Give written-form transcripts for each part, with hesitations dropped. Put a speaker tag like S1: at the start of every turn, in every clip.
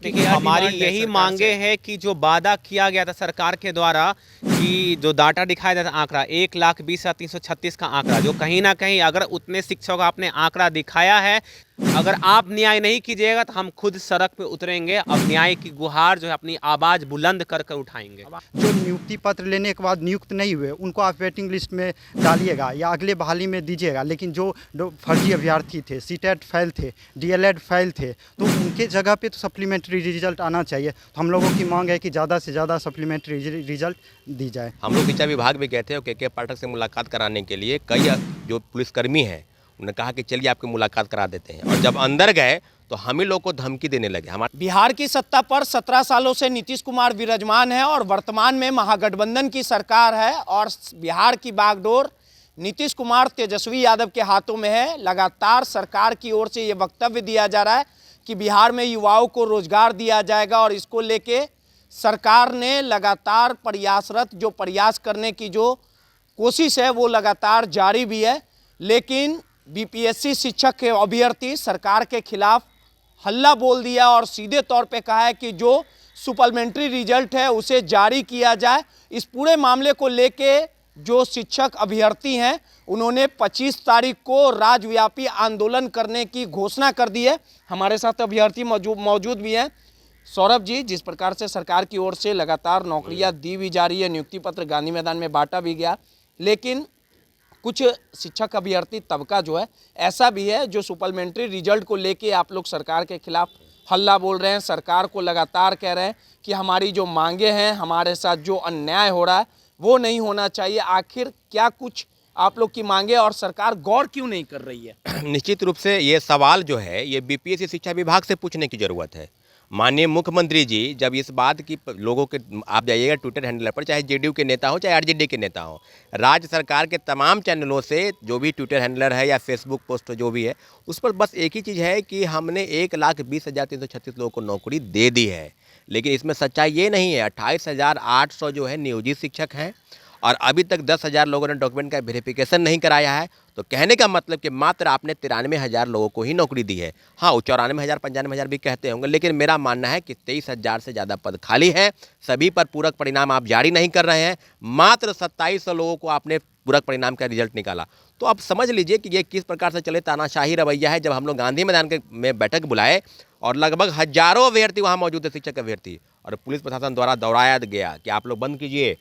S1: देखिए हमारी यही मांगे है कि जो वादा किया गया था सरकार के द्वारा कि जो डाटा दिखाया जाता आंकड़ा 1,20,336 का आंकड़ा, जो कहीं ना कहीं अगर उतने शिक्षकों का आपने आंकड़ा दिखाया है, अगर आप न्याय नहीं कीजिएगा तो हम खुद सड़क पे उतरेंगे। अब न्याय की गुहार जो है अपनी आवाज़ बुलंद कर कर उठाएंगे।
S2: जो नियुक्ति पत्र लेने के बाद नियुक्त नहीं हुए उनको आप वेटिंग लिस्ट में डालिएगा या अगले बहाली में दीजिएगा, लेकिन जो फर्जी अभ्यर्थी थे, सीटेट फेल थे, डीएलएड फेल थे, तो उनके जगह पे तो सप्लीमेंट्री रिजल्ट आना चाहिए। तो हम लोगों की मांग है कि ज़्यादा से ज़्यादा सप्लीमेंट्री रिजल्ट दी जाए।
S3: हम लोग शिक्षा विभाग में गए थे और के पाठक से मुलाकात कराने के लिए। कई जो पुलिसकर्मी हैं उन्होंने कहा कि चलिए आपकी मुलाकात करा देते हैं, और जब अंदर गए तो हम ही लोग को धमकी देने लगे। हमारे
S4: बिहार की सत्ता पर 17 सालों से नीतीश कुमार विराजमान है और वर्तमान में महागठबंधन की सरकार है और बिहार की बागडोर नीतीश कुमार तेजस्वी यादव के हाथों में है। लगातार सरकार की ओर से ये वक्तव्य दिया जा रहा है कि बिहार में युवाओं को रोजगार दिया जाएगा और इसको लेके सरकार ने लगातार प्रयास करने की जो कोशिश है वो लगातार जारी भी है। लेकिन बीपीएससी शिक्षक के अभ्यर्थी सरकार के खिलाफ हल्ला बोल दिया और सीधे तौर पे कहा है कि जो सप्लीमेंट्री रिजल्ट है उसे जारी किया जाए। इस पूरे मामले को लेके जो शिक्षक अभ्यर्थी हैं उन्होंने 25 तारीख को राज्यव्यापी आंदोलन करने की घोषणा कर दी है। हमारे साथ अभ्यर्थी मौजूद भी हैं। सौरभ जी, जिस प्रकार से सरकार की ओर से लगातार नौकरियां दी भी जा रही है, नियुक्ति पत्र गांधी मैदान में बांटा भी गया, लेकिन कुछ शिक्षक अभ्यर्थी तबका जो है ऐसा भी है जो सप्लीमेंट्री रिजल्ट को लेके आप लोग सरकार के खिलाफ हल्ला बोल रहे हैं। सरकार को लगातार कह रहे हैं कि हमारी जो मांगे हैं, हमारे साथ जो अन्याय हो रहा है वो नहीं होना चाहिए। आखिर क्या कुछ आप लोग की मांगे और सरकार गौर क्यों नहीं कर रही है?
S3: निश्चित रूप से ये सवाल जो है ये बीपीएससी शिक्षा विभाग से पूछने की ज़रूरत है। माननीय मुख्यमंत्री जी जब इस बात की लोगों के, आप जाइएगा ट्विटर हैंडल पर, चाहे जेडीयू के नेता हो चाहे आरजेडी के नेता हो, राज्य सरकार के तमाम चैनलों से जो भी ट्विटर हैंडलर है या फेसबुक पोस्ट जो भी है, उस पर बस एक ही चीज़ है कि हमने 1,20,336 लोगों को नौकरी दे दी है। लेकिन इसमें सच्चाई ये नहीं है। 28,800 जो है नियोजित शिक्षक हैं और अभी तक 10,000 लोगों ने डॉक्यूमेंट का वेरिफिकेशन नहीं कराया है। तो कहने का मतलब कि मात्र आपने 93,000 लोगों को ही नौकरी दी है। हाँ, वो 94,000 95,000 भी कहते होंगे, लेकिन मेरा मानना है कि 23,000 से ज़्यादा पद खाली हैं। सभी पर पूरक परिणाम आप जारी नहीं कर रहे हैं। मात्र 2700 लोगों को आपने पूरक परिणाम का रिजल्ट निकाला। तो आप समझ लीजिए कि ये किस प्रकार से चले तानाशाही रवैया है। जब हम लोग गांधी मैदान में बैठक बुलाए और लगभग हजारों अभ्यर्थी वहाँ मौजूद थे, शिक्षक अभ्यर्थी, और पुलिस प्रशासन द्वारा दौड़ाया गया कि आप लोग बंद कीजिए।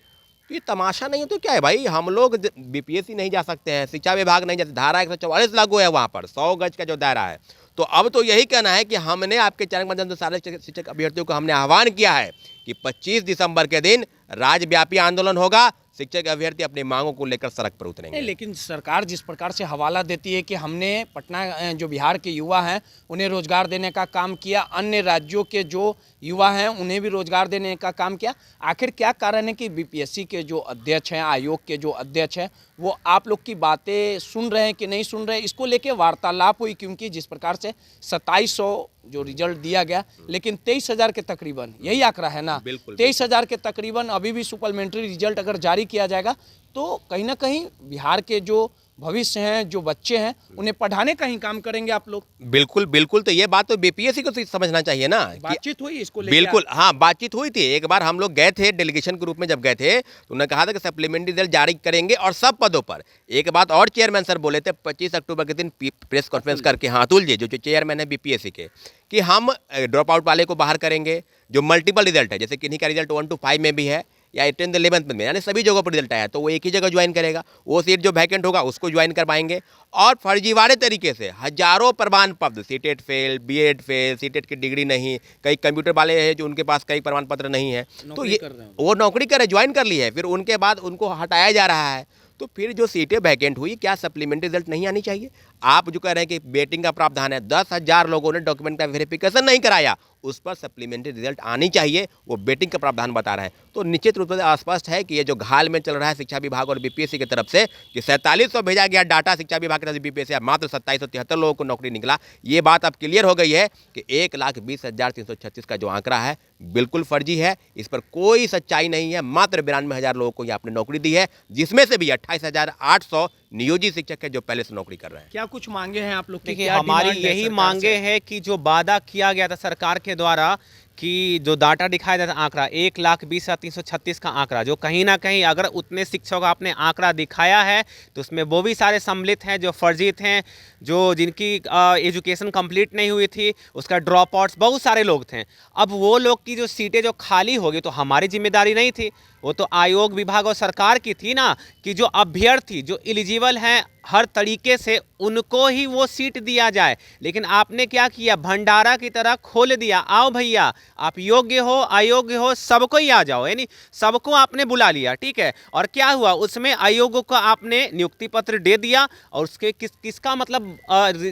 S3: ये तमाशा नहीं है तो क्या है भाई? हम लोग बीपीएससी नहीं जा सकते हैं, शिक्षा विभाग नहीं जाते, धारा 144 लागू है वहाँ पर, 100 गज का जो दायरा है। तो अब तो यही कहना है कि हमने आपके चरण माध्यम से सारे शिक्षक अभ्यर्थियों को हमने आह्वान किया है कि 25 दिसंबर के दिन राज्यव्यापी आंदोलन होगा। शिक्षक अभ्यर्थी अपनी मांगों को लेकर सड़क पर उतरेंगे।
S4: लेकिन सरकार जिस प्रकार से हवाला देती है कि हमने पटना जो बिहार के युवा हैं उन्हें रोजगार देने का काम किया, अन्य राज्यों के जो युवा हैं उन्हें भी रोजगार देने का काम किया, आखिर क्या कारण है कि बीपीएससी के जो अध्यक्ष हैं, आयोग के जो अध्यक्ष हैं, वो आप लोग की बातें सुन रहे हैं कि नहीं सुन रहे हैं? इसको लेके वार्तालाप हुई, क्योंकि जिस प्रकार से 2700 जो रिजल्ट दिया गया, लेकिन 23,000 के तकरीबन, यही आंकड़ा है ना, 23,000 के तकरीबन अभी भी सप्लीमेंट्री रिजल्ट अगर जारी किया जाएगा तो कहीं ना कहीं बिहार के जो भविष्य हैं, जो बच्चे हैं, उन्हें पढ़ाने का ही काम करेंगे आप लोग।
S3: बिल्कुल बिल्कुल। तो ये बात तो बीपीएससी को समझना चाहिए ना।
S4: बातचीत हुई इसको लेकर?
S3: बिल्कुल, हाँ, बातचीत हुई थी। एक बार हम लोग गए थे डेलीगेशन के रूप में, जब गए थे तो उन्होंने कहा था कि सप्लीमेंट्री रिजल्ट जारी करेंगे और सब पदों पर। एक बात और चेयरमैन सर बोले थे 25 अक्टूबर के दिन प्रेस कॉन्फ्रेंस करके, हाँ, अतुल जी जो चेयरमैन है बीपीएससी के, कि हम ड्रॉप आउट वाले को बाहर करेंगे। जो मल्टीपल रिजल्ट है, जैसे किन्हीं का रिजल्ट 1 to 5 में भी है या 10th 11th में, यानी सभी जगहों पर रिजल्ट आया तो वो एक ही जगह ज्वाइन करेगा। वो सीट जो वैकेंट होगा उसको ज्वाइन करवाएंगे। और फर्जीवाड़े तरीके से हजारों प्रमाण पत्र, CTET fail, BEd fail, CTET की डिग्री नहीं, कई कंप्यूटर वाले हैं जो उनके पास कई प्रमाण पत्र नहीं है, तो ये वो नौकरी कर ज्वाइन कर ली है, फिर उनके बाद उनको हटाया जा रहा है। तो फिर जो सीटें वैकेंट हुई, क्या सप्लीमेंट्री रिजल्ट नहीं आनी चाहिए? आप जो कह रहे हैं कि बेटिंग का प्रावधान है, 10,000 लोगों ने डॉक्यूमेंट का वेरिफिकेशन नहीं कराया, उस पर सप्लीमेंट्री रिजल्ट आनी चाहिए, वो बेटिंग का प्रावधान बता रहे हैं। तो निश्चित रूप से स्पष्ट है कि ये जो घाल में चल रहा है शिक्षा विभाग और बीपीएससी की तरफ से कि 4700 भेजा गया डाटा शिक्षा विभाग की तरफ से बीपीएससी, मात्र 2773 लोगों को नौकरी निकला, ये बात अब क्लियर हो गई है कि 1,20,336 का जो आंकड़ा है बिल्कुल फर्जी है। इस पर कोई सच्चाई नहीं है। मात्र 92,000 लोगों को ये आपने नौकरी दी है, जिसमें से भी 28,800 नियोजित शिक्षक है जो पहले से नौकरी कर रहे हैं।
S4: क्या कुछ मांगे हैं आप लोग?
S1: देखिए हमारी यही मांगे है कि जो वादा किया गया था सरकार के द्वारा कि जो डाटा दिखाया जाता आंकड़ा 1,20,336 का आंकड़ा, जो कहीं ना कहीं अगर उतने शिक्षकों का आपने आंकड़ा दिखाया है तो उसमें वो भी सारे सम्मिलित हैं जो फर्जित हैं, जो जिनकी एजुकेशन कंप्लीट नहीं हुई थी, उसका ड्रॉप आउट्स बहुत सारे लोग थे। अब वो लोग की जो सीटें जो खाली हो गई तो हमारी जिम्मेदारी नहीं थी, वो तो आयोग विभाग और सरकार की थी ना, कि जो अभ्यर्थी जो एलिजिबल हैं हर तरीके से उनको ही वो सीट दिया जाए। लेकिन आपने क्या किया, भंडारा की तरह खोल दिया, आओ भैया आप योग्य हो अयोग्य हो सबको ही आ जाओ, यानी सबको आपने बुला लिया, ठीक है। और क्या हुआ, उसमें आयोग को आपने नियुक्ति पत्र दे दिया और उसके किसका मतलब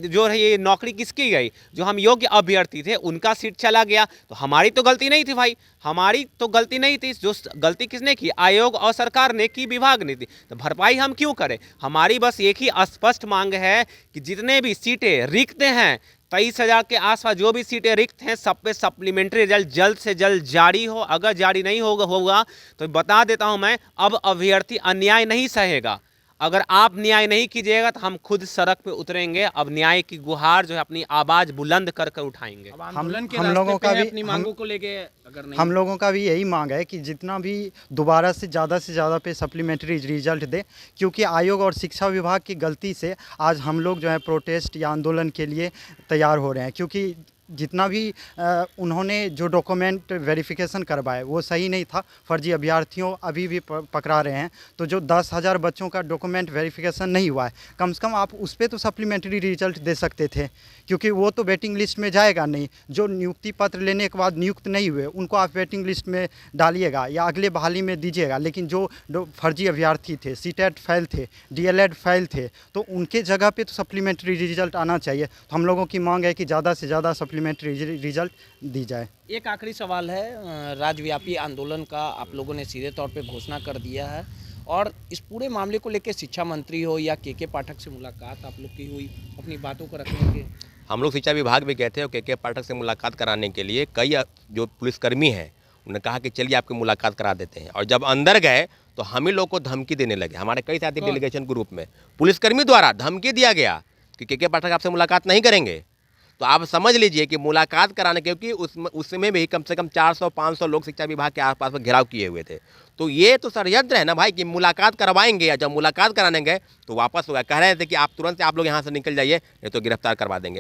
S1: जो है ये नौकरी किसकी गई, जो हम योग्य अभ्यर्थी थे उनका सीट चला गया। तो हमारी तो गलती नहीं थी भाई, हमारी तो गलती नहीं थी, जो गलती किसने की, आयोग और सरकार ने की, विभाग ने थी। तो भरपाई हम क्यों करें, हमारी बस एक ही स्पष्ट मांग है कि जितने भी सीटें रिक्त हैं 23,000 के आसपास जो भी सीटें रिक्त हैं सब पे सप्लीमेंट्री रिजल्ट जल्द से जल्द जारी हो। अगर जारी नहीं होगा तो बता देता हूं मैं, अब अभ्यर्थी अन्याय नहीं सहेगा। अगर आप न्याय नहीं कीजिएगा तो हम खुद सड़क पे उतरेंगे, अब न्याय की गुहार जो है अपनी आवाज बुलंद कर कर उठाएंगे।
S2: हम लोगों का भी
S4: अपनी मांगों को लेके अगर नहीं,
S2: हम लोगों का भी यही मांग है कि जितना भी दोबारा से ज़्यादा पे सप्लीमेंट्री रिजल्ट दे, क्योंकि आयोग और शिक्षा विभाग की गलती से आज हम लोग जो है प्रोटेस्ट या आंदोलन के लिए तैयार हो रहे हैं। क्योंकि जितना भी उन्होंने जो डॉक्यूमेंट वेरिफिकेशन करवाए वो सही नहीं था, फर्जी अभ्यर्थियों अभी भी पकड़ा रहे हैं। तो जो 10,000 बच्चों का डॉक्यूमेंट वेरिफिकेशन नहीं हुआ है, कम से कम आप उस पर तो सप्लीमेंट्री रिजल्ट दे सकते थे, क्योंकि वो तो वेटिंग लिस्ट में जाएगा नहीं। जो नियुक्ति पत्र लेने के बाद नियुक्त नहीं हुए उनको आप वेटिंग लिस्ट में डालिएगा या अगले बहाली में दीजिएगा। लेकिन जो फर्जी अभ्यर्थी थे, सीटेट फेल थे, डीएलएड फेल थे, तो उनके जगह पे तो सप्लीमेंट्री रिजल्ट आना चाहिए। तो हम लोगों की मांग है कि ज़्यादा से ज़्यादा सप्लीमेंट्री रिजल्ट दी जाए।
S4: एक आखिरी सवाल है, राज्यव्यापी आंदोलन का आप लोगों ने सीधे तौर पे घोषणा कर दिया है और इस पूरे मामले को लेकर शिक्षा मंत्री हो या के पाठक से मुलाकात आप लोग की हुई, अपनी बातों को रखने के?
S3: हम लोग शिक्षा विभाग भी गए थे और के पाठक से मुलाकात कराने के लिए कई जो पुलिसकर्मी हैं उन्होंने कहा कि चलिए आपकी मुलाकात करा देते हैं। और जब अंदर गए तो हम ही लोग को धमकी देने लगे, हमारे कई साथी डेलीगेशन ग्रुप में पुलिसकर्मी द्वारा धमकी दिया गया कि के पाठक आपसे मुलाकात नहीं करेंगे। तो आप समझ लीजिए कि मुलाकात कराने, क्योंकि उसमें भी कम से कम 400-500 लोग शिक्षा विभाग के आसपास में घेराव किए हुए थे। तो ये तो षड्यंत्र है ना भाई, कि मुलाकात करवाएंगे या जब मुलाकात कराने गए तो वापस हो गया, कह रहे थे कि आप तुरंत से आप लोग यहाँ से निकल जाइए नहीं तो गिरफ्तार करवा देंगे।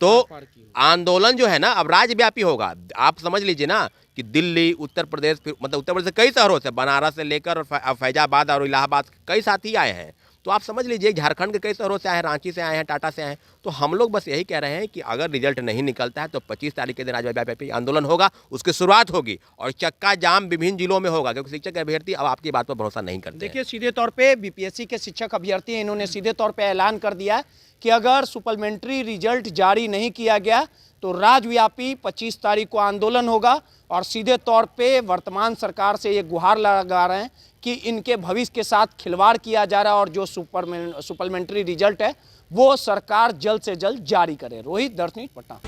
S3: तो आंदोलन जो है ना अब राज्यव्यापी होगा। आप समझ लीजिए ना कि दिल्ली, उत्तर प्रदेश, फिर मतलब उत्तर प्रदेश से कई शहरों से, बनारस से लेकर और फैजाबाद और इलाहाबाद कई साथी आए हैं। तो आप समझ लीजिए झारखंड के कई शहरों से आए हैं, रांची से आए हैं, टाटा से आए हैं। तो हम लोग बस यही कह रहे हैं कि अगर रिजल्ट नहीं निकलता है तो 25 तारीख के दिन राज्यव्यापी आंदोलन होगा, उसकी शुरुआत होगी और चक्का जाम विभिन्न जिलों में होगा, क्योंकि शिक्षक अभ्यर्थी अब आपकी बात पर भरोसा नहीं करते।
S4: देखिए सीधे तौर पे बीपीएससी के शिक्षक अभ्यर्थी हैं, इन्होंने सीधे तौर पे ऐलान कर दिया है कि अगर सप्लीमेंट्री रिजल्ट जारी नहीं किया गया तो राज्यव्यापी 25 तारीख को आंदोलन होगा। और सीधे तौर पे वर्तमान सरकार से ये गुहार लगा रहे हैं कि इनके भविष्य के साथ खिलवाड़ किया जा रहा है और जो सप्लीमेंट्री रिजल्ट है वो सरकार जल्द से जल्द जारी करे। रोहित, दर्शनी, पटना।